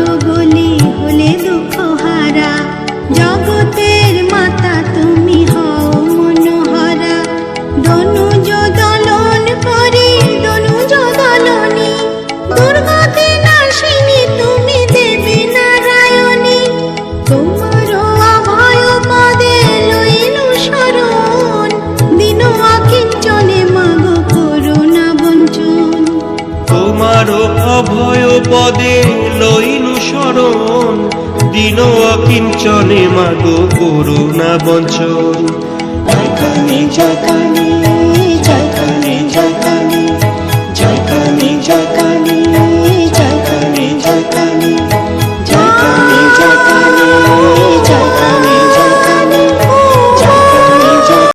করো বলে হলে দুঃখ হারা, জগতের মাতা তুমি হও মনোহরা। দনুজ দলন করে দনুজ দলনী, দুর্গতি নাশিনী তুমি দেবী নারায়ণী। তোমার অভয় পদে লইনু শরণ, দিন অকিঞ্চনে মাগো করুণা বঞ্চন। তোমার অভয় পদে লইনু শরণ, দিন অকিঞ্চনে মাগো করুণা বঞ্চন। জয় কালী জয় কালী